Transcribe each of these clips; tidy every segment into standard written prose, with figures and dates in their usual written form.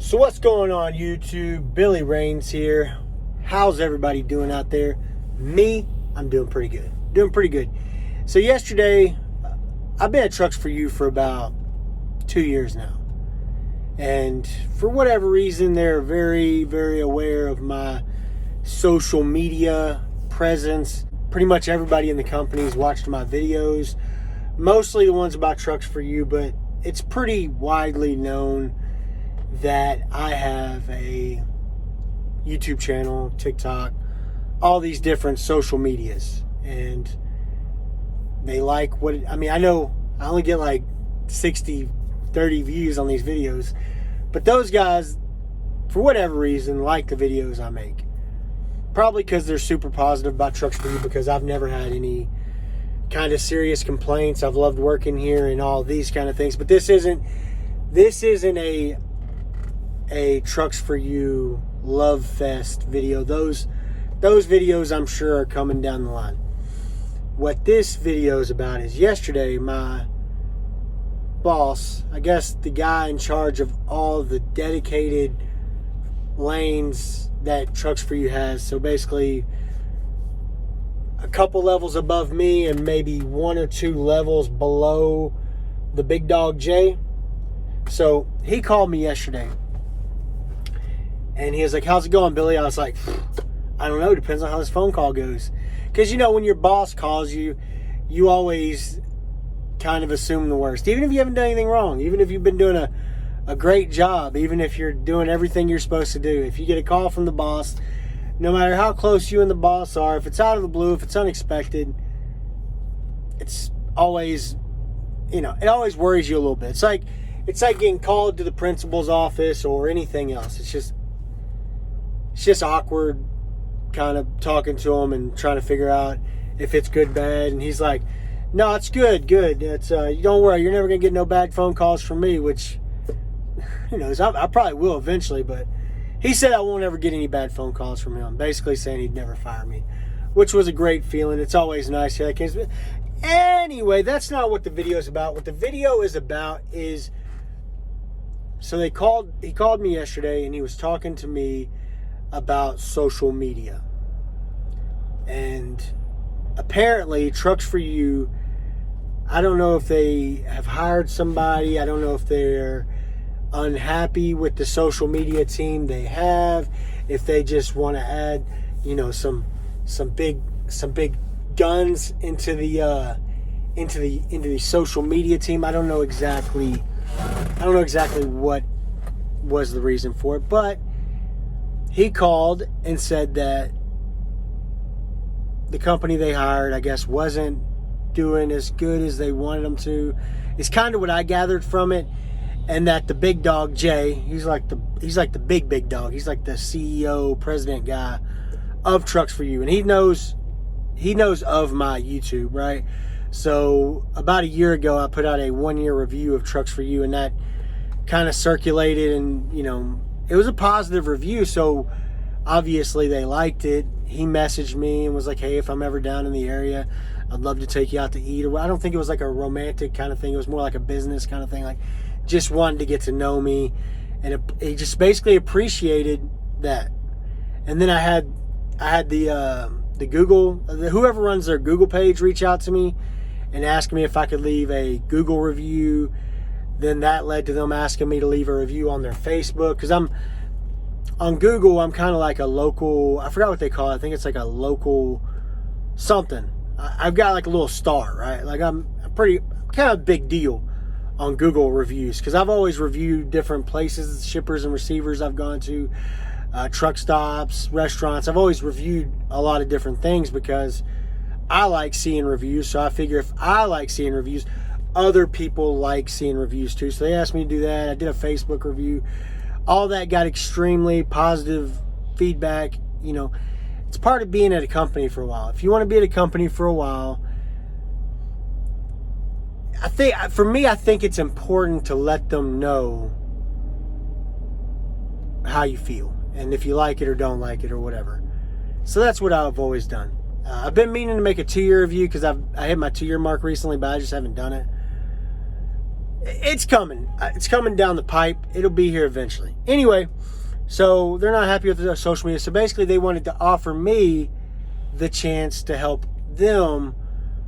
So what's going on, YouTube? Billy Rains here. How's everybody doing out there? Me, I'm doing pretty good. So yesterday, I've been at Trucks For You for about 2 years now. And for whatever reason, they're very, very aware of my social media presence. Pretty much everybody in the company's watched my videos. Mostly the ones about Trucks For You, but it's pretty widely known that I have a YouTube channel, TikTok, all these different social medias. And they like what, I know I only get like 60, 30 views on these videos. But those guys, for whatever reason, like the videos I make. Probably because they're super positive about Trucks For You, because I've never had any kind of serious complaints. I've loved working here and all these kind of things. But this isn't a Trucks For You love fest video. Those videos I'm sure are coming down the line. What this video is about is yesterday my boss, I guess the guy in charge of all the dedicated lanes that Trucks For You has, so basically a couple levels above me and maybe 1 or 2 levels below the big dog Jay. So he called me yesterday and he was like, "How's it going, Billy?" I was like, "I don't know, depends on how this phone call goes." Because when your boss calls you, you always kind of assume the worst, even if you haven't done anything wrong, even if you've been doing a great job, even if you're doing everything you're supposed to do. If you get a call from the boss, no matter how close you and the boss are, if it's out of the blue, if it's unexpected, it's always, it always worries you a little bit. It's like getting called to the principal's office or anything else. It's just awkward, kind of talking to him and trying to figure out if it's good, bad. And he's like, "No, it's good. It's don't worry, you're never gonna get no bad phone calls from me," which, I probably will eventually, but he said I won't ever get any bad phone calls from him, basically saying he'd never fire me, which was a great feeling. It's always nice to hear that case. Anyway, that's not what the video is about. What the video is about is, so he called me yesterday and he was talking to me about social media. And apparently Trucks For You, I don't know if they have hired somebody, I don't know if they're unhappy with the social media team they have, if they just want to add, some big guns into the social media team. I don't know exactly what was the reason for it, but he called and said that the company they hired, I guess, wasn't doing as good as they wanted them to. It's kind of what I gathered from it. And that the big dog Jay, he's like the big dog. He's like the CEO, president guy of Trucks For You, and he knows of my YouTube, right? So about a year ago, I put out a 1-year review of Trucks For You, and that kind of circulated, and it was a positive review. So obviously they liked it. He messaged me and was like, "Hey, if I'm ever down in the area, I'd love to take you out to eat." Or I don't think it was like a romantic kind of thing. It was more like a business kind of thing, like just wanted to get to know me, and he just basically appreciated that. And then I had the Google, whoever runs their Google page, reach out to me and ask me if I could leave a Google review. Then that led to them asking me to leave a review on their Facebook, because I'm on Google. I'm kind of like a local, I forgot what they call it. I think it's like a local something. I've got like a little star, right? Like I'm kind of a big deal on Google reviews, because I've always reviewed different places, shippers and receivers I've gone to, truck stops, restaurants. I've always reviewed a lot of different things because I like seeing reviews. So I figure if I like seeing reviews, other people like seeing reviews too. So they asked me to do that. I did a Facebook review. All that got extremely positive feedback. It's part of being at a company for a while. If you want to be at a company for a while, I think it's important to let them know how you feel and if you like it or don't like it or whatever. So that's what I've always done. I've been meaning to make a 2-year review because I hit my 2-year mark recently, but I just haven't done it. it's coming. It's coming down the pipe. It'll be here eventually. Anyway, so they're not happy with their social media. So basically they wanted to offer me the chance to help them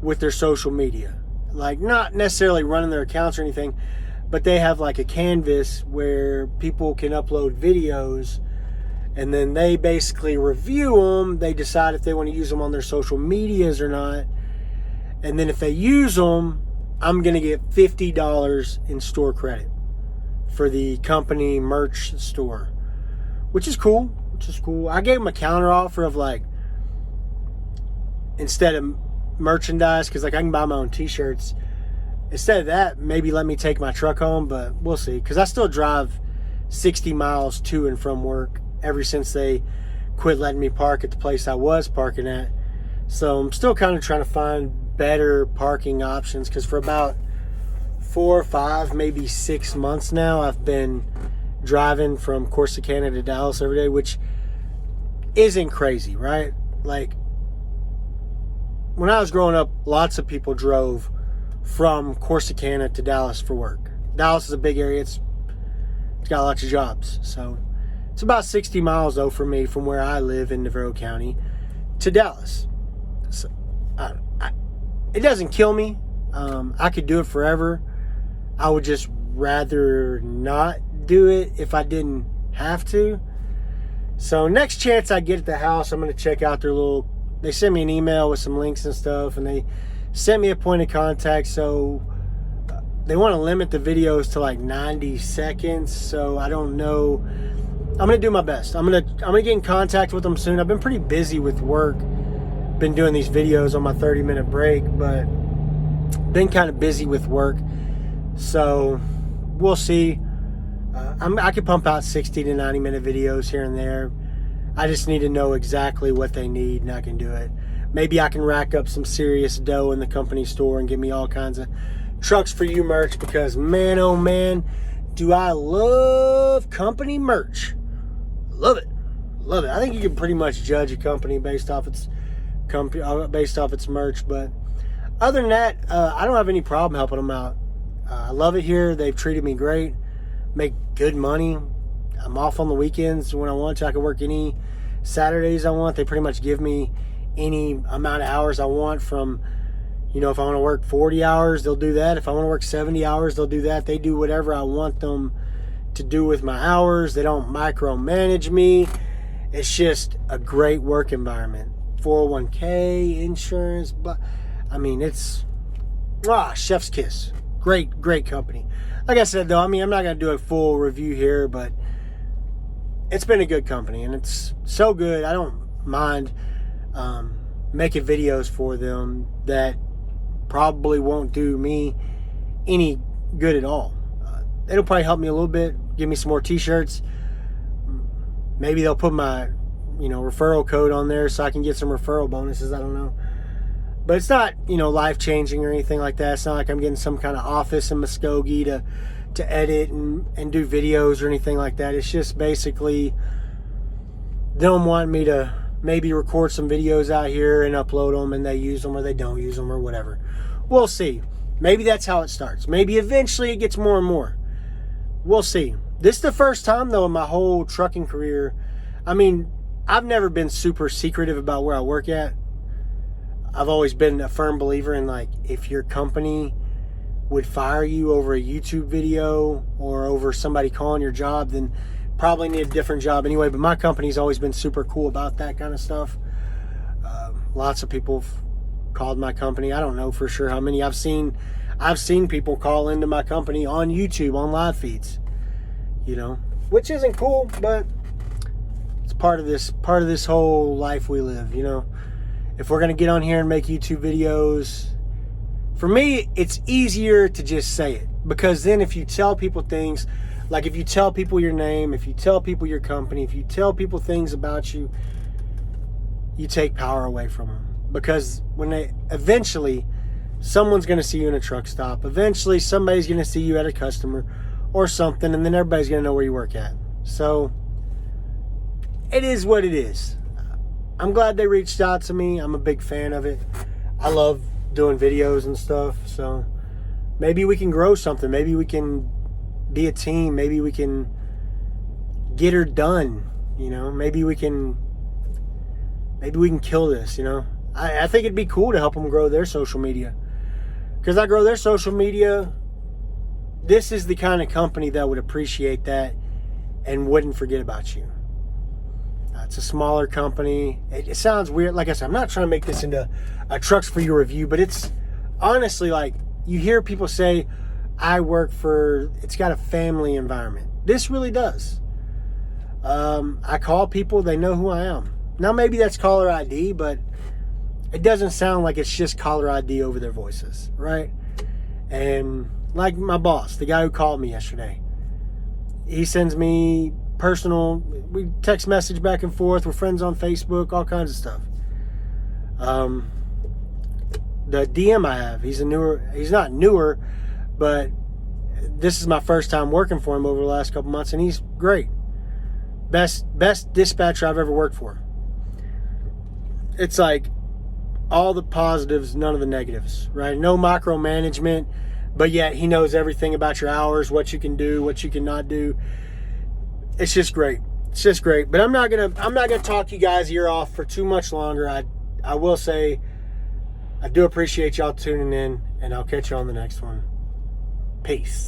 with their social media. Like, not necessarily running their accounts or anything, but they have like a canvas where people can upload videos, and then they basically review them. They decide if they want to use them on their social medias or not. And then if they use them, I'm going to get $50 in store credit for the company merch store, which is cool. I gave them a counter offer of like, instead of merchandise, because like I can buy my own t-shirts, instead of that, maybe let me take my truck home, but we'll see, because I still drive 60 miles to and from work ever since they quit letting me park at the place I was parking at. So I'm still kind of trying to find better parking options, because for about 4 or 5, maybe 6 months now, I've been driving from Corsicana to Dallas every day, which isn't crazy, right? Like, when I was growing up, lots of people drove from Corsicana to Dallas for work. Dallas is a big area. It's got lots of jobs. So it's about 60 miles, though, for me from where I live in Navarro County to Dallas. So it doesn't kill me. I could do it forever. I would just rather not do it if I didn't have to. So next chance I get at the house, I'm going to check out their little... They sent me an email with some links and stuff, and they sent me a point of contact. So they want to limit the videos to like 90 seconds. So I don't know. I'm going to do my best. I'm going to get in contact with them soon. I've been pretty busy with work. Been doing these videos on my 30-minute break, but been kind of busy with work. So we'll see. I could pump out 60 to 90-minute videos here and there. I just need to know exactly what they need, and I can do it. Maybe I can rack up some serious dough in the company store and get me all kinds of Trucks For You merch, because man, oh man, do I love company merch. Love it. I think you can pretty much judge a company based off its merch. But other than that, I don't have any problem helping them out. I love it here. They've treated me great. Make good money. I'm off on the weekends when I want to. I can work any Saturdays I want. They pretty much give me any amount of hours I want. From, if I want to work 40 hours, they'll do that. If I want to work 70 hours, they'll do that. They do whatever I want them to do with my hours. They don't micromanage me. It's just a great work environment. 401k, insurance, but I mean, it's chef's kiss. Great company. Like I said, though, I'm not going to do a full review here, but it's been a good company, and it's so good. I don't mind making videos for them that probably won't do me any good at all. It'll probably help me a little bit, give me some more t-shirts. Maybe they'll put my referral code on there so I can get some referral bonuses. I don't know. But it's not, life-changing or anything like that. It's not like I'm getting some kind of office in Muskogee to edit and do videos or anything like that. It's just basically them wanting me to maybe record some videos out here and upload them, and they use them or they don't use them or whatever. We'll see. Maybe that's how it starts. Maybe eventually it gets more and more. We'll see. This is the first time, though, in my whole trucking career. I've never been super secretive about where I work at. I've always been a firm believer in, like, if your company would fire you over a YouTube video or over somebody calling your job, then probably need a different job anyway. But my company's always been super cool about that kind of stuff. Lots of people have called my company. I don't know for sure how many. I've seen people call into my company on YouTube, on live feeds, which isn't cool, but it's part of this whole life we live. If we're going to get on here and make YouTube videos, for me, it's easier to just say it. Because then if you tell people things, like if you tell people your name, if you tell people your company, if you tell people things about you, you take power away from them. Because eventually, someone's going to see you in a truck stop. Eventually, somebody's going to see you at a customer or something, and then everybody's going to know where you work at. So, it is what it is. I'm glad they reached out to me. I'm a big fan of it. I love doing videos and stuff. So maybe we can grow something. Maybe we can be a team. Maybe we can get her done. You know, maybe we can kill this. You know, I think it'd be cool to help them grow their social media. Because I grow their social media, this is the kind of company that would appreciate that and wouldn't forget about you. It's a smaller company. It sounds weird. Like I said, I'm not trying to make this into a Trucks For You review, but it's honestly like you hear people say, it's got a family environment. This really does. I call people, they know who I am. Now maybe that's caller ID, but it doesn't sound like it's just caller ID over their voices, right? And like my boss, the guy who called me yesterday, he sends me we text message back and forth. We're friends on Facebook, all kinds of stuff. The DM I have, he's not newer, but this is my first time working for him over the last couple months, and he's great. Best dispatcher I've ever worked for. It's like all the positives, none of the negatives, right? No micromanagement, but yet he knows everything about your hours, what you can do, what you cannot do. It's just great. It's just great. But I'm not gonna talk you guys' ear off for too much longer. I will say I do appreciate y'all tuning in, and I'll catch you on the next one. Peace.